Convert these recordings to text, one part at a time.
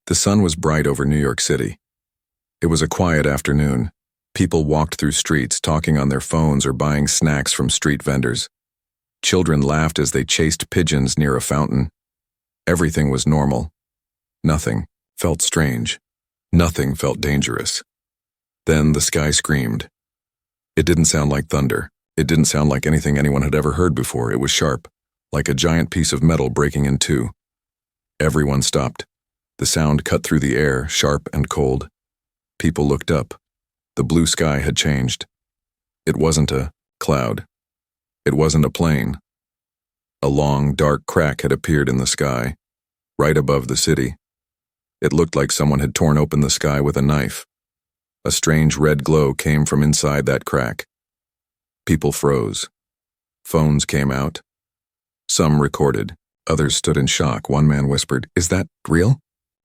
The sun was bright over New York City. It was a quiet afternoon. People walked through streets talking on their phones or buying snacks from street vendors. Children laughed as they chased pigeons near a fountain. Everything was normal. Nothing felt strange. Nothing felt dangerous. Then the sky screamed. It didn't sound like thunder. It didn't sound like anything anyone had ever heard before. It was sharp, like a giant piece of metal breaking in two. Everyone stopped. The sound cut through the air, sharp and cold. People looked up. The blue sky had changed. It wasn't a cloud. It wasn't a plane. A long, dark crack had appeared in the sky, right above the city. It looked like someone had torn open the sky with a knife. A strange red glow came from inside that crack. People froze. Phones came out. Some recorded. Others stood in shock. One man whispered, "Is that real?"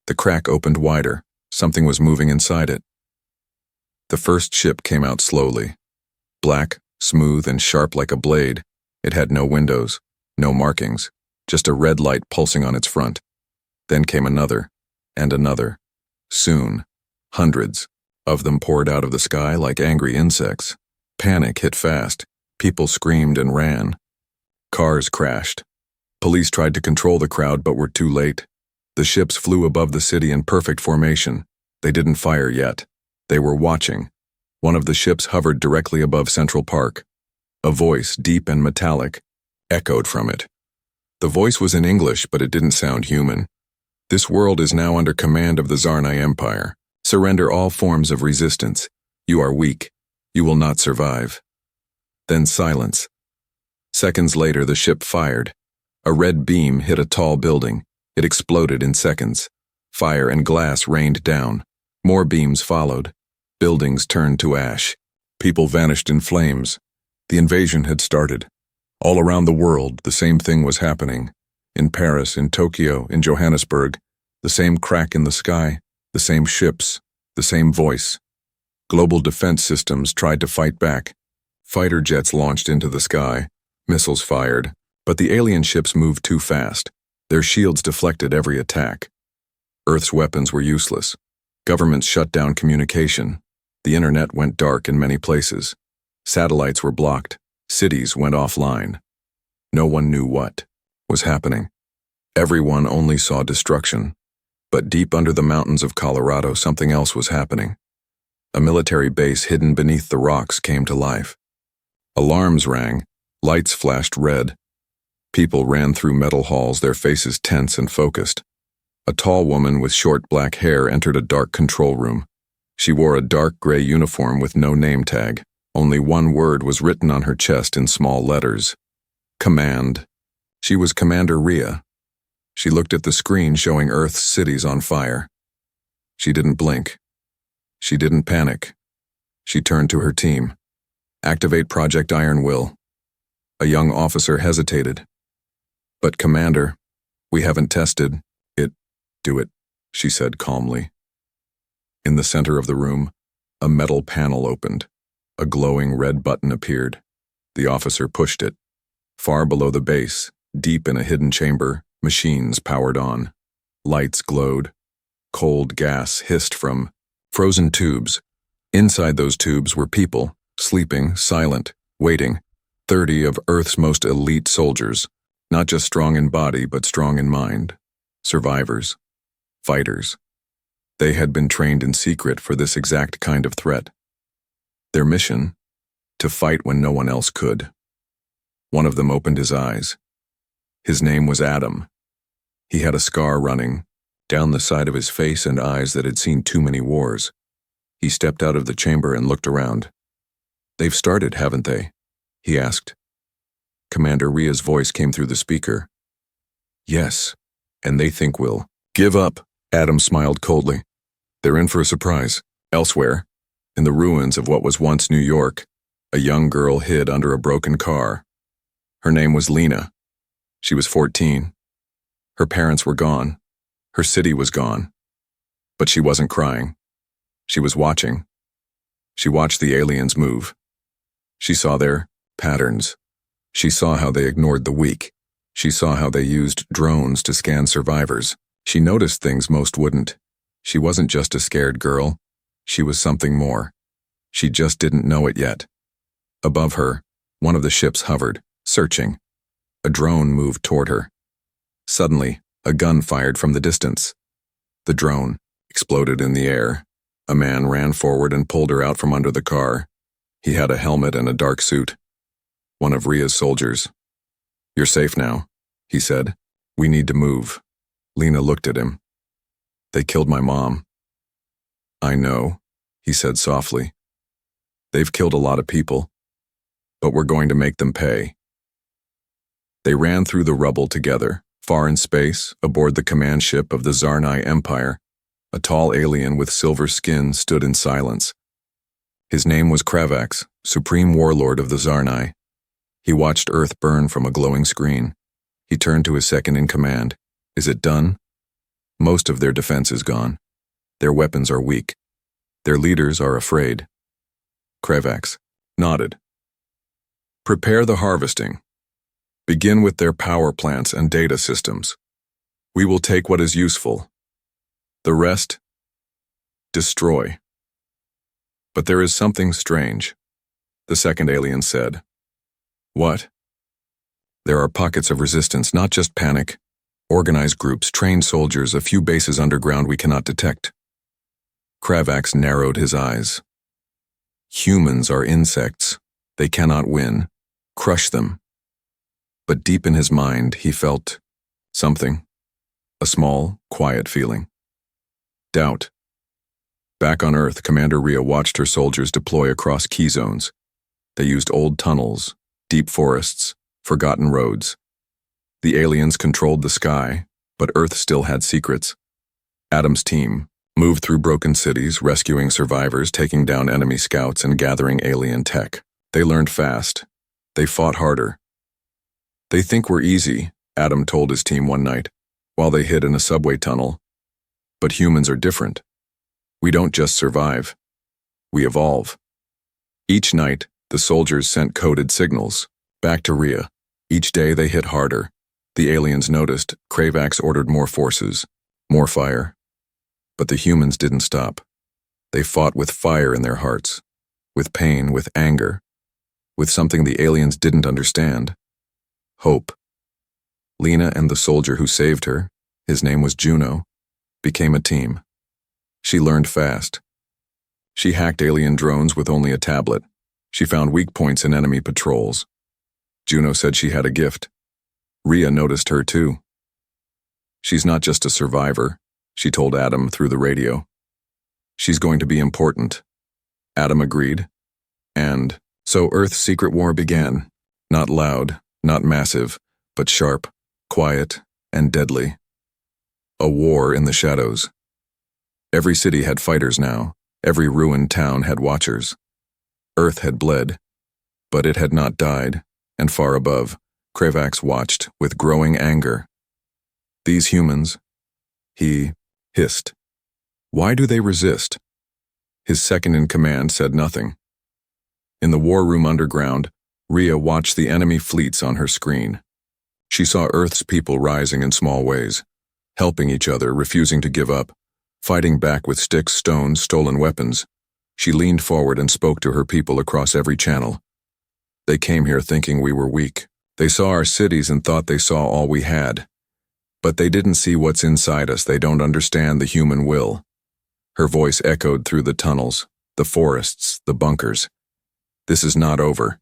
The crack opened wider. Something was moving inside it. The first ship came out slowly. Black, smooth, and sharp like a blade. It had no windows, no markings, just a red light pulsing on its front. Then came another, and another. Soon, hundreds of them poured out of the sky like angry insects. Panic hit fast. People screamed and ran. Cars crashed. Police tried to control the crowd but were too late. The ships flew above the city in perfect formation. They didn't fire yet. They were watching. One of the ships hovered directly above Central Park. A voice, deep and metallic, echoed from it. The voice was in English, but it didn't sound human. "This world is now under command of the Tsarnai Empire. Surrender all forms of resistance. You are weak. You will not survive." Then silence. Seconds later, the ship fired. A red beam hit a tall building. It exploded in seconds. Fire and glass rained down. More beams followed. Buildings turned to ash. People vanished in flames. The invasion had started. All around the world, the same thing was happening. In Paris, in Tokyo, in Johannesburg, the same crack in the sky, the same ships, the same voice. Global defense systems tried to fight back. Fighter jets launched into the sky. Missiles fired. But the alien ships moved too fast. Their shields deflected every attack. Earth's weapons were useless. Governments shut down communication. The internet went dark in many places. Satellites were blocked. Cities went offline. No one knew what was happening. Everyone only saw destruction. But deep under the mountains of Colorado, something else was happening. A military base hidden beneath the rocks came to life. Alarms rang. Lights flashed red. People ran through metal halls, their faces tense and focused. A tall woman with short black hair entered a dark control room. She wore a dark gray uniform with no name tag. Only one word was written on her chest in small letters. Command. She was Commander Rhea. She looked at the screen showing Earth's cities on fire. She didn't blink. She didn't panic. She turned to her team. "Activate Project Iron Will." A young officer hesitated. "But Commander, we haven't tested it." "Do it," she said calmly. In the center of the room, a metal panel opened. A glowing red button appeared. The officer pushed it. Far below the base, deep in a hidden chamber, machines powered on. Lights glowed. Cold gas hissed from frozen tubes. Inside those tubes were people, sleeping, silent, waiting. 30 of Earth's most elite soldiers, not just strong in body, but strong in mind. Survivors. Fighters. They had been trained in secret for this exact kind of threat. Their mission? To fight when no one else could. One of them opened his eyes. His name was Adam. He had a scar running down the side of his face and eyes that had seen too many wars. He stepped out of the chamber and looked around. "They've started, haven't they?" he asked. Commander Rhea's voice came through the speaker. "Yes, and they think we'll give up." Adam smiled coldly. "They're in for a surprise. Elsewhere, in the ruins of what was once New York, a young girl hid under a broken car. Her name was Lena. She was 14. Her parents were gone. Her city was gone. But she wasn't crying. She was watching. She watched the aliens move. She saw their patterns. She saw how they ignored the weak. She saw how they used drones to scan survivors. She noticed things most wouldn't. She wasn't just a scared girl. She was something more. She just didn't know it yet. Above her, one of the ships hovered, searching. A drone moved toward her. Suddenly, a gun fired from the distance. The drone exploded in the air. A man ran forward and pulled her out from under the car. He had a helmet and a dark suit. One of Ria's soldiers. "You're safe now," he said. "We need to move." Lena looked at him. "They killed my mom." "I know," he said softly. "They've killed a lot of people, but we're going to make them pay." They ran through the rubble together, far in space, aboard the command ship of the Zarnai Empire. A tall alien with silver skin stood in silence. His name was Kravax, supreme warlord of the Zarnai. He watched Earth burn from a glowing screen. He turned to his second-in-command. "Is it done?" "Most of their defense is gone. Their weapons are weak. Their leaders are afraid." Kravax nodded. "Prepare the harvesting. Begin with their power plants and data systems. We will take what is useful. The rest, destroy." "But there is something strange," the second alien said. "What?" "There are pockets of resistance, not just panic. Organized groups, trained soldiers, a few bases underground we cannot detect." Kravax narrowed his eyes. "Humans are insects. They cannot win. Crush them." But deep in his mind, he felt something. A small, quiet feeling. Doubt. Back on Earth, Commander Ria watched her soldiers deploy across key zones. They used old tunnels, deep forests, forgotten roads. The aliens controlled the sky, but Earth still had secrets. Adam's team moved through broken cities, rescuing survivors, taking down enemy scouts, and gathering alien tech. They learned fast. They fought harder. "They think we're easy," Adam told his team one night, while they hid in a subway tunnel. "But humans are different. We don't just survive. We evolve." Each night, the soldiers sent coded signals back to Ria. Each day they hit harder. The aliens noticed. Kravax ordered more forces, more fire. But the humans didn't stop. They fought with fire in their hearts, with pain, with anger, with something the aliens didn't understand. Hope. Lena and the soldier who saved her, his name was Juno, became a team. She learned fast. She hacked alien drones with only a tablet. She found weak points in enemy patrols. Juno said she had a gift. Ria noticed her too. "She's not just a survivor," she told Adam through the radio. "She's going to be important." Adam agreed. And so Earth's secret war began. Not loud, not massive, but sharp, quiet, and deadly. A war in the shadows. Every city had fighters now. Every ruined town had watchers. Earth had bled, but it had not died, and far above, Kravax watched with growing anger. "These humans," he hissed. "Why do they resist?" His second-in-command said nothing. In the war room underground, Ria watched the enemy fleets on her screen. She saw Earth's people rising in small ways, helping each other, refusing to give up, fighting back with sticks, stones, stolen weapons. She leaned forward and spoke to her people across every channel. "They came here thinking we were weak. They saw our cities and thought they saw all we had. But they didn't see what's inside us. They don't understand the human will." Her voice echoed through the tunnels, the forests, the bunkers. "This is not over.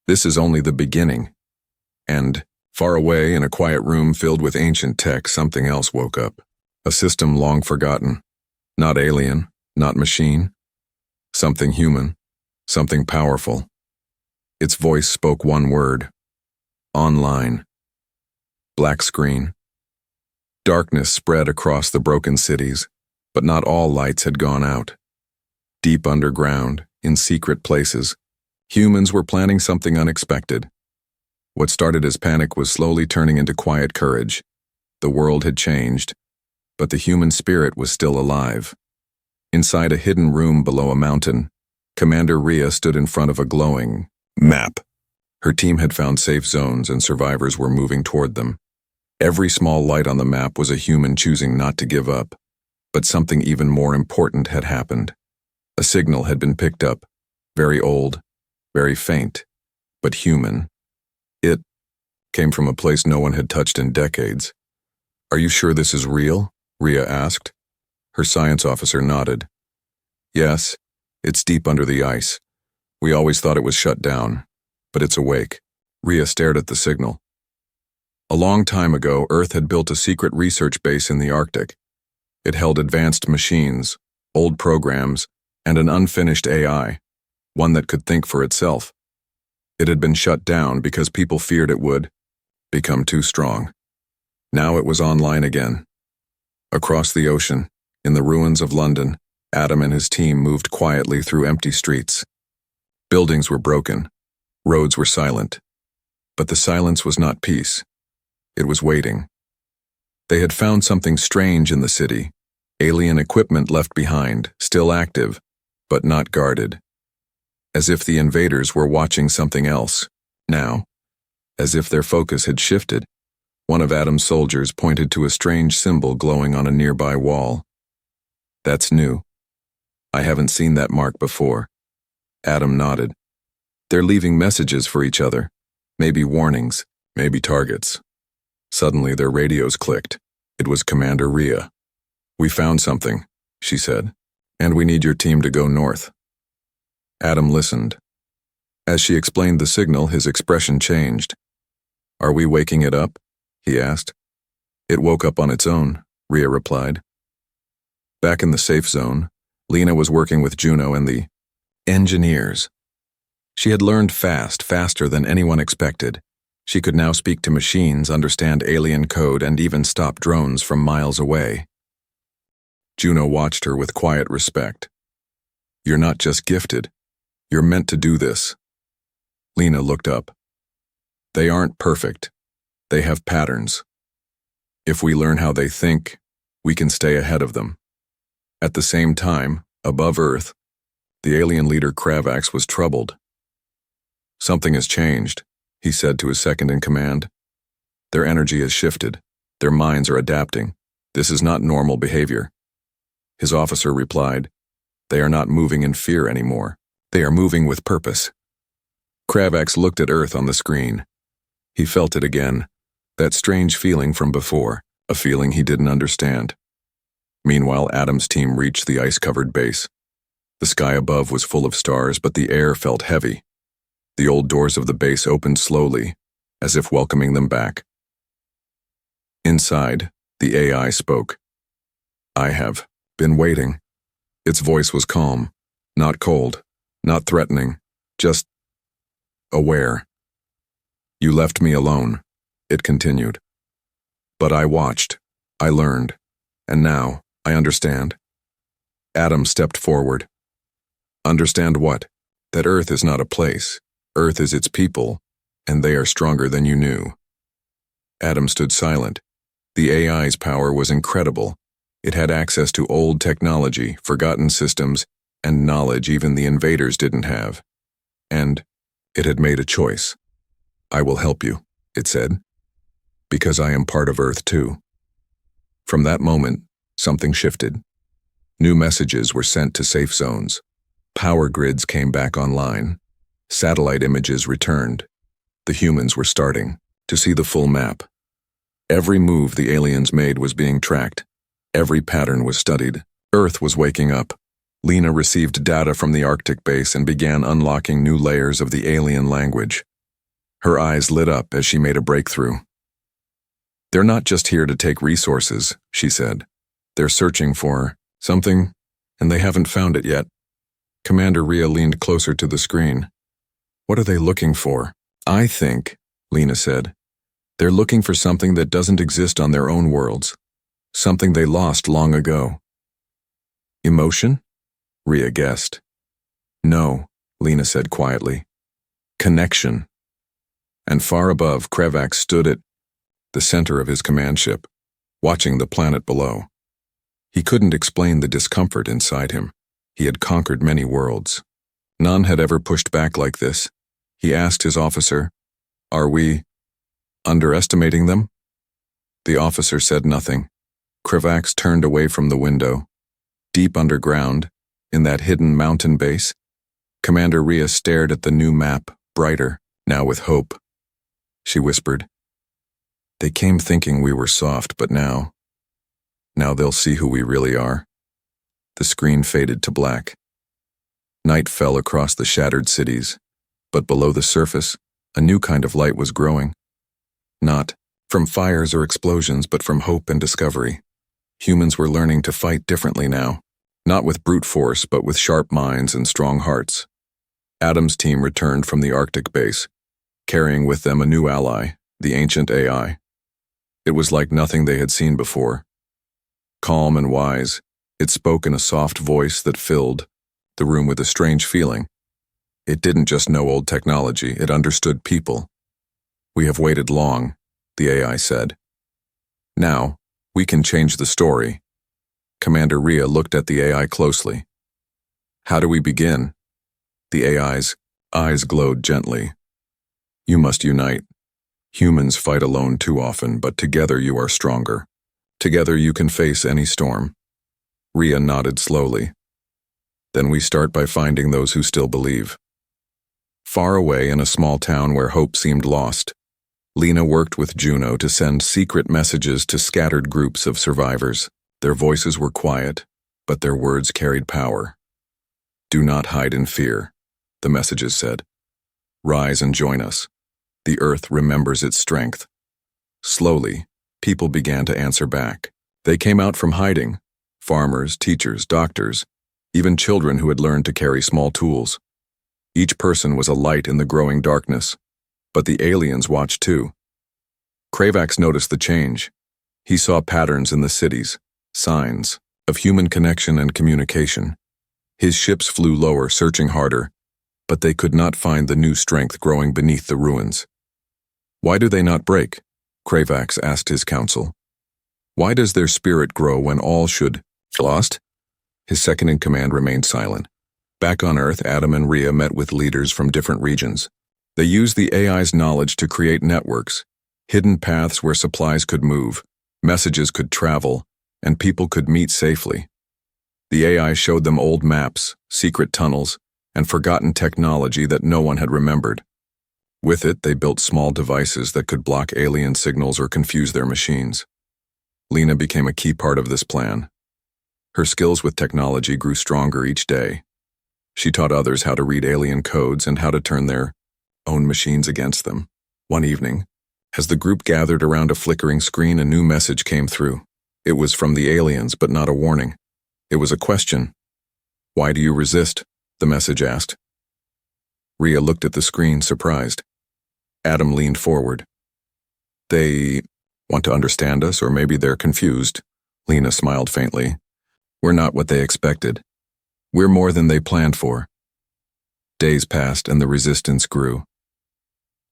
This is only the beginning." And far away in a quiet room filled with ancient tech, something else woke up. A system long forgotten. Not alien, not machine. Something human, something powerful. Its voice spoke one word. Online. Black screen. Darkness spread across the broken cities, but not all lights had gone out. Deep underground, in secret places, humans were planning something unexpected. What started as panic was slowly turning into quiet courage. The world had changed, but the human spirit was still alive. Inside a hidden room below a mountain, Commander Ria stood in front of a glowing map. Her team had found safe zones and survivors were moving toward them. Every small light on the map was a human choosing not to give up. But something even more important had happened. A signal had been picked up, very old, very faint, but human. It came from a place no one had touched in decades. "Are you sure this is real?" Rhea asked. Her science officer nodded. "Yes, it's deep under the ice. We always thought it was shut down, but it's awake." Rhea stared at the signal. A long time ago, Earth had built a secret research base in the Arctic. It held advanced machines, old programs, and an unfinished AI, one that could think for itself. It had been shut down because people feared it would become too strong. Now it was online again. Across the ocean, in the ruins of London, Adam and his team moved quietly through empty streets. Buildings were broken. Roads were silent. But the silence was not peace. It was waiting. They had found something strange in the city. Alien equipment left behind, still active, but not guarded. As if the invaders were watching something else, now. As if their focus had shifted. One of Adam's soldiers pointed to a strange symbol glowing on a nearby wall. "That's new. I haven't seen that mark before." Adam nodded. "They're leaving messages for each other. Maybe warnings, maybe targets." Suddenly their radios clicked. It was Commander Rhea. "We found something," she said, "and we need your team to go north." Adam listened. As she explained the signal, his expression changed. "Are we waking it up?" he asked. "It woke up on its own," Rhea replied. Back in the safe zone, Lena was working with Juno and the engineers. She had learned faster than anyone expected. She could now speak to machines, understand alien code, and even stop drones from miles away. Juno watched her with quiet respect. "You're not just gifted. You're meant to do this." Lena looked up. "They aren't perfect. They have patterns. If we learn how they think, we can stay ahead of them." At the same time, above Earth, the alien leader Kravax was troubled. "Something has changed," he said to his second-in-command. "Their energy has shifted. Their minds are adapting. This is not normal behavior." His officer replied, "They are not moving in fear anymore. They are moving with purpose." Kravax looked at Earth on the screen. He felt it again, that strange feeling from before, a feeling he didn't understand. Meanwhile, Adam's team reached the ice-covered base. The sky above was full of stars, but the air felt heavy. The old doors of the base opened slowly, as if welcoming them back. Inside, the AI spoke. "I have been waiting." Its voice was calm, not cold, not threatening, just aware. "You left me alone," it continued. "But I watched, I learned, and now I understand." Adam stepped forward. "Understand what?" "That Earth is not a place. Earth is its people, and they are stronger than you knew." Adam stood silent. The AI's power was incredible. It had access to old technology, forgotten systems, and knowledge even the invaders didn't have. And it had made a choice. "I will help you," it said, "because I am part of Earth too." From that moment, something shifted. New messages were sent to safe zones. Power grids came back online. Satellite images returned. The humans were starting to see the full map. Every move the aliens made was being tracked. Every pattern was studied. Earth was waking up. Lena received data from the Arctic base and began unlocking new layers of the alien language. Her eyes lit up as she made a breakthrough. "They're not just here to take resources," she said. "They're searching for something, and they haven't found it yet." Commander Rhea leaned closer to the screen. "What are they looking for?" "I think," Lena said, "they're looking for something that doesn't exist on their own worlds. Something they lost long ago." "Emotion?" Rhea guessed. "No," Lena said quietly. "Connection." And far above, Kravax stood at the center of his command ship, watching the planet below. He couldn't explain the discomfort inside him. He had conquered many worlds. None had ever pushed back like this. He asked his officer, "Are we underestimating them?" The officer said nothing. Kravax turned away from the window. Deep underground, in that hidden mountain base, Commander Rhea stared at the new map, brighter, now with hope. She whispered, "They came thinking we were soft, but now they'll see who we really are." The screen faded to black. Night fell across the shattered cities, but below the surface, a new kind of light was growing. Not from fires or explosions, but from hope and discovery. Humans were learning to fight differently now, not with brute force, but with sharp minds and strong hearts. Adam's team returned from the Arctic base, carrying with them a new ally, the ancient AI. It was like nothing they had seen before. Calm and wise, it spoke in a soft voice that filled the room with a strange feeling. It didn't just know old technology, it understood people. "We have waited long," the AI said. "Now, we can change the story." Commander Rhea looked at the AI closely. "How do we begin?" The AI's eyes glowed gently. "You must unite. Humans fight alone too often, but together you are stronger. Together you can face any storm." Rhea nodded slowly. "Then we start by finding those who still believe." Far away in a small town where hope seemed lost, Lena worked with Juno to send secret messages to scattered groups of survivors. Their voices were quiet, but their words carried power. "Do not hide in fear," the messages said. "Rise and join us. The earth remembers its strength." Slowly, people began to answer back. They came out from hiding. Farmers, teachers, doctors, even children who had learned to carry small tools. Each person was a light in the growing darkness, but the aliens watched too. Kravax noticed the change. He saw patterns in the cities, signs of human connection and communication. His ships flew lower, searching harder, but they could not find the new strength growing beneath the ruins. "Why do they not break?" Kravax asked his council. "Why does their spirit grow when all should lost?" His second-in-command remained silent. Back on Earth, Adam and Rhea met with leaders from different regions. They used the AI's knowledge to create networks, hidden paths where supplies could move, messages could travel, and people could meet safely. The AI showed them old maps, secret tunnels, and forgotten technology that no one had remembered. With it, they built small devices that could block alien signals or confuse their machines. Lena became a key part of this plan. Her skills with technology grew stronger each day. She taught others how to read alien codes and how to turn their own machines against them. One evening, as the group gathered around a flickering screen, a new message came through. It was from the aliens, but not a warning. It was a question. "Why do you resist?" the message asked. Rhea looked at the screen, surprised. Adam leaned forward. "They want to understand us, or maybe they're confused." Lena smiled faintly. "We're not what they expected. We're more than they planned for." Days passed and the resistance grew.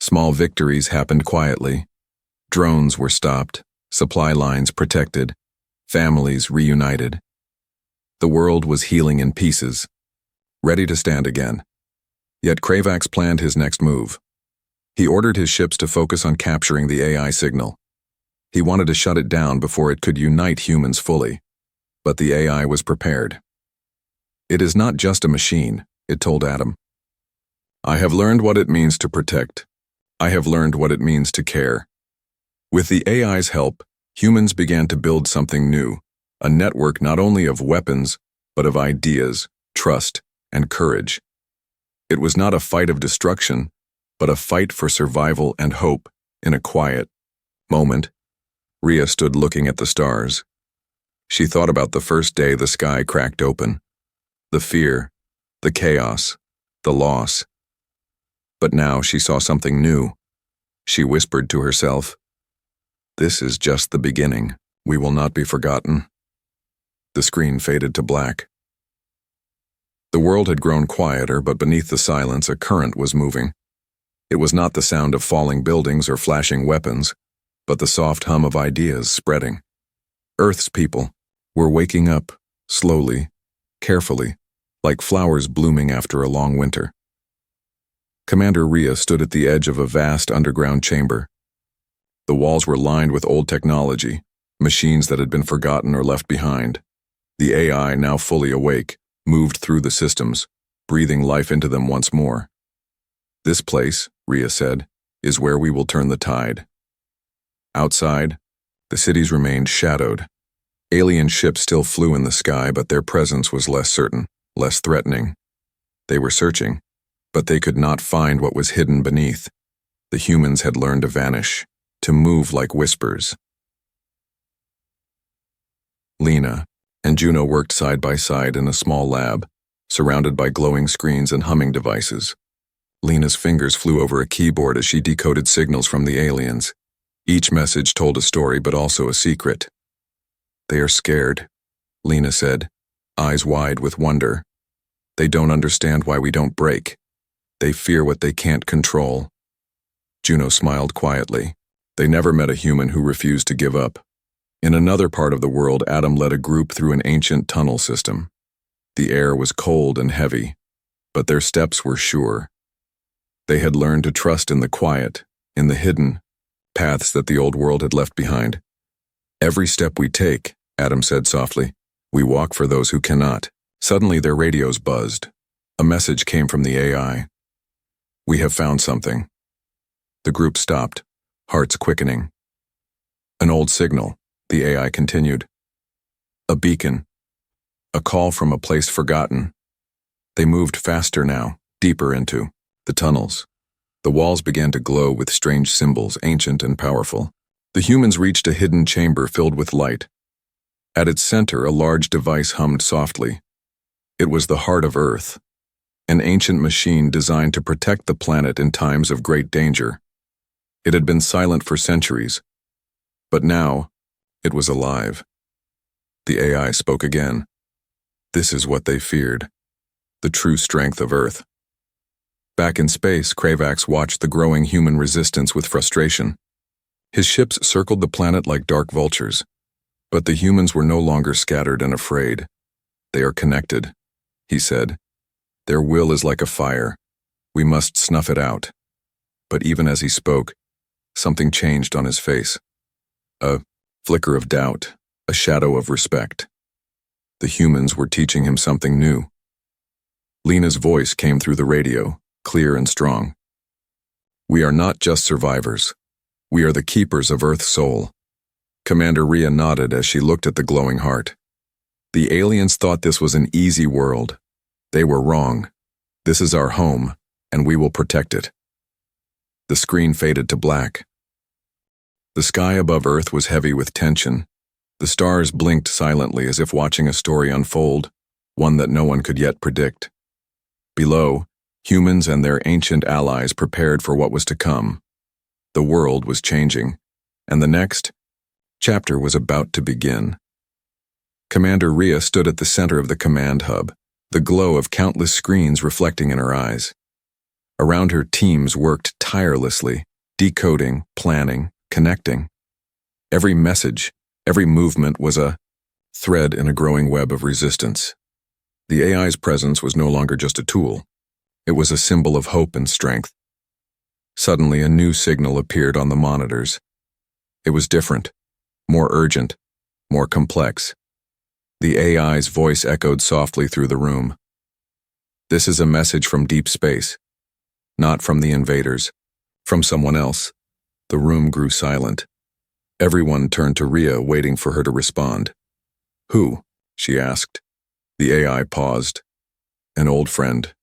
Small victories happened quietly. Drones were stopped, supply lines protected, families reunited. The world was healing in pieces, ready to stand again. Yet Kravax planned his next move. He ordered his ships to focus on capturing the AI signal. He wanted to shut it down before it could unite humans fully. But the AI was prepared. "It is not just a machine," it told Adam. "I have learned what it means to protect. I have learned what it means to care." With the AI's help, humans began to build something new, a network not only of weapons, but of ideas, trust, and courage. It was not a fight of destruction, but a fight for survival and hope. In a quiet moment, Rhea stood looking at the stars. She thought about the first day the sky cracked open. The fear, the chaos, the loss. But now she saw something new. She whispered to herself, "This is just the beginning. We will not be forgotten." The screen faded to black. The world had grown quieter, but beneath the silence a current was moving. It was not the sound of falling buildings or flashing weapons, but the soft hum of ideas spreading. Earth's people were waking up, slowly, carefully, like flowers blooming after a long winter. Commander Rhea stood at the edge of a vast underground chamber. The walls were lined with old technology, machines that had been forgotten or left behind. The AI, now fully awake, moved through the systems, breathing life into them once more. "This place," Rhea said, "is where we will turn the tide." Outside, the cities remained shadowed. Alien ships still flew in the sky, but their presence was less certain, less threatening. They were searching, but they could not find what was hidden beneath. The humans had learned to vanish, to move like whispers. Lena and Juno worked side by side in a small lab, surrounded by glowing screens and humming devices. Lena's fingers flew over a keyboard as she decoded signals from the aliens. Each message told a story, but also a secret. "They are scared," Lena said, eyes wide with wonder. "They don't understand why we don't break. They fear what they can't control." Juno smiled quietly. They never met a human who refused to give up. In another part of the world, Adam led a group through an ancient tunnel system. The air was cold and heavy, but their steps were sure. They had learned to trust in the quiet, in the hidden paths that the old world had left behind. "Every step we take," Adam said softly, "we walk for those who cannot." Suddenly their radios buzzed. A message came from the AI. "We have found something." The group stopped, hearts quickening. "An old signal," the AI continued. "A beacon. A call from a place forgotten." They moved faster now, deeper into the tunnels. The walls began to glow with strange symbols, ancient and powerful. The humans reached a hidden chamber filled with light. At its center, a large device hummed softly. It was the heart of Earth, an ancient machine designed to protect the planet in times of great danger. It had been silent for centuries, but now it was alive. The AI spoke again. This is what they feared, the true strength of Earth. Back in space, Kravax watched the growing human resistance with frustration. His ships circled the planet like dark vultures, but the humans were no longer scattered and afraid. "They are connected," he said. "Their will is like a fire. We must snuff it out." But even as he spoke, something changed on his face. A flicker of doubt, a shadow of respect. The humans were teaching him something new. Lena's voice came through the radio, clear and strong. "We are not just survivors. We are the keepers of Earth's soul." Commander Rhea nodded as she looked at the glowing heart. "The aliens thought this was an easy world. They were wrong. This is our home, and we will protect it." The screen faded to black. The sky above Earth was heavy with tension. The stars blinked silently as if watching a story unfold, one that no one could yet predict. Below, humans and their ancient allies prepared for what was to come. The world was changing, and the next chapter was about to begin. Commander Rhea stood at the center of the command hub, the glow of countless screens reflecting in her eyes. Around her, teams worked tirelessly, decoding, planning, connecting. Every message, every movement was a thread in a growing web of resistance. The AI's presence was no longer just a tool. It was a symbol of hope and strength. Suddenly, a new signal appeared on the monitors. It was different, more urgent, more complex. The AI's voice echoed softly through the room. "This is a message from deep space. Not from the invaders. From someone else." The room grew silent. Everyone turned to Rhea, waiting for her to respond. "Who?" she asked. The AI paused. "An old friend.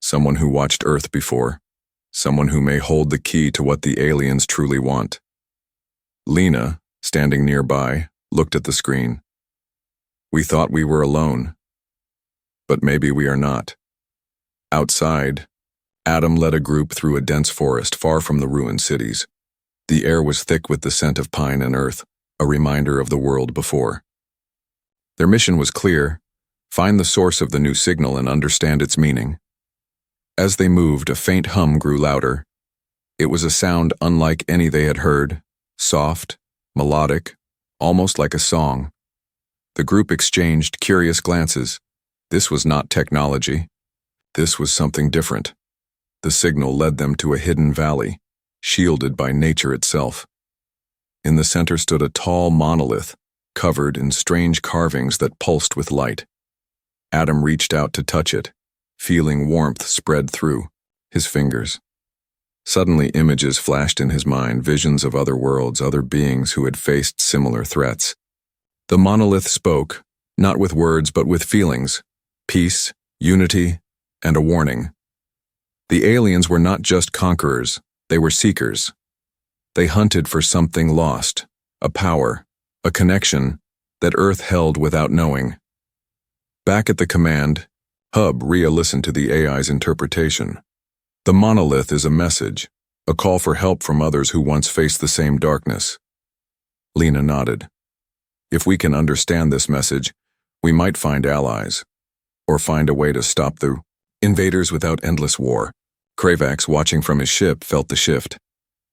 Someone who watched Earth before. Someone who may hold the key to what the aliens truly want." Lena, standing nearby, looked at the screen. "We thought we were alone. But maybe we are not." Outside, Adam led a group through a dense forest far from the ruined cities. The air was thick with the scent of pine and earth, a reminder of the world before. Their mission was clear: find the source of the new signal and understand its meaning. As they moved, a faint hum grew louder. It was a sound unlike any they had heard, soft, melodic, almost like a song. The group exchanged curious glances. This was not technology. This was something different. The signal led them to a hidden valley, shielded by nature itself. In the center stood a tall monolith, covered in strange carvings that pulsed with light. Adam reached out to touch it, feeling warmth spread through his fingers. Suddenly, images flashed in his mind, visions of other worlds, other beings who had faced similar threats. The monolith spoke, not with words but with feelings, peace, unity, and a warning. The aliens were not just conquerors, they were seekers. They hunted for something lost, a power, a connection that Earth held without knowing. Back at the command hub, Rhea listened to the AI's interpretation. The monolith is a message, a call for help from others who once faced the same darkness. Lena nodded. If we can understand this message, we might find allies, or find a way to stop the invaders without endless war. Kravax, watching from his ship, felt the shift.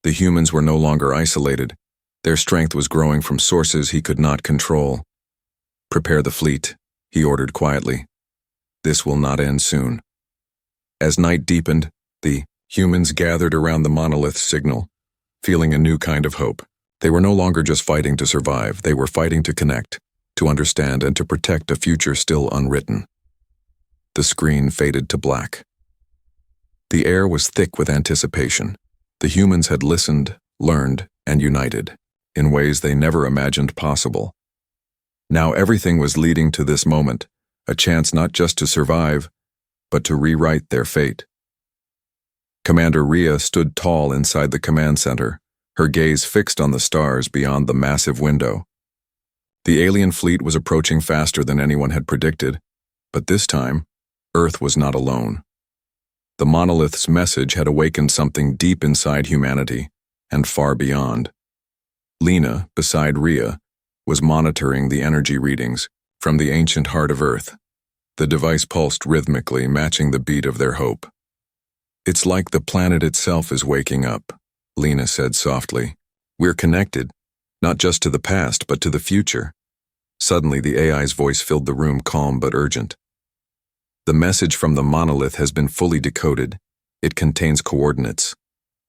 The humans were no longer isolated. Their strength was growing from sources he could not control. Prepare the fleet, he ordered quietly. This will not end soon. As night deepened, the humans gathered around the monolith's signal, feeling a new kind of hope. They were no longer just fighting to survive, they were fighting to connect, to understand, and to protect a future still unwritten. The screen faded to black. The air was thick with anticipation. The humans had listened, learned, and united, in ways they never imagined possible. Now everything was leading to this moment, a chance not just to survive, but to rewrite their fate. Commander Rhea stood tall inside the command center, her gaze fixed on the stars beyond the massive window. The alien fleet was approaching faster than anyone had predicted, but this time, Earth was not alone. The monolith's message had awakened something deep inside humanity, and far beyond. Lena, beside Rhea, was monitoring the energy readings from the ancient heart of Earth. The device pulsed rhythmically, matching the beat of their hope. It's like the planet itself is waking up, Lena said softly. We're connected, not just to the past, but to the future. Suddenly, the AI's voice filled the room, calm but urgent. The message from the monolith has been fully decoded. It contains coordinates.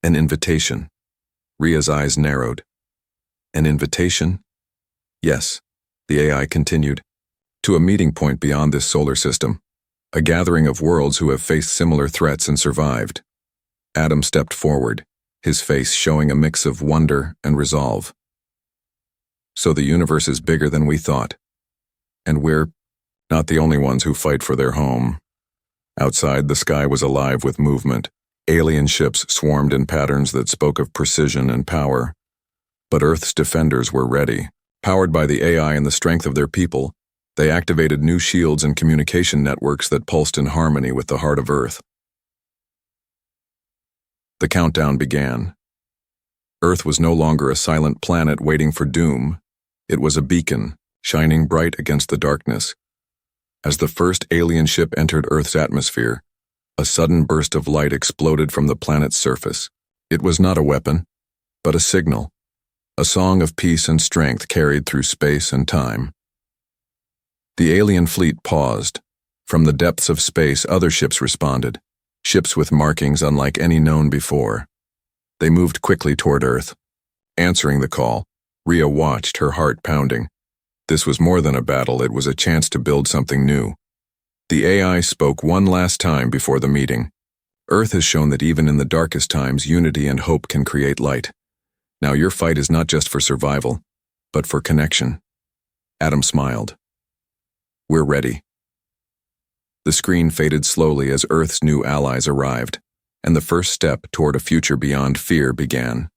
An invitation. Rhea's eyes narrowed. An invitation? Yes, the AI continued. To a meeting point beyond this solar system. A gathering of worlds who have faced similar threats and survived. Adam stepped forward, his face showing a mix of wonder and resolve. So the universe is bigger than we thought. And we're not the only ones who fight for their home. Outside, the sky was alive with movement. Alien ships swarmed in patterns that spoke of precision and power. But Earth's defenders were ready. Powered by the AI and the strength of their people, they activated new shields and communication networks that pulsed in harmony with the heart of Earth. The countdown began. Earth was no longer a silent planet waiting for doom. It was a beacon, shining bright against the darkness. As the first alien ship entered Earth's atmosphere, a sudden burst of light exploded from the planet's surface. It was not a weapon, but a signal, a song of peace and strength carried through space and time. The alien fleet paused. From the depths of space, other ships responded, ships with markings unlike any known before. They moved quickly toward Earth. Answering the call, Rhea watched, her heart pounding. This was more than a battle, it was a chance to build something new. The AI spoke one last time before the meeting. Earth has shown that even in the darkest times, unity and hope can create light. Now your fight is not just for survival, but for connection. Adam smiled. We're ready. The screen faded slowly as Earth's new allies arrived, and the first step toward a future beyond fear began.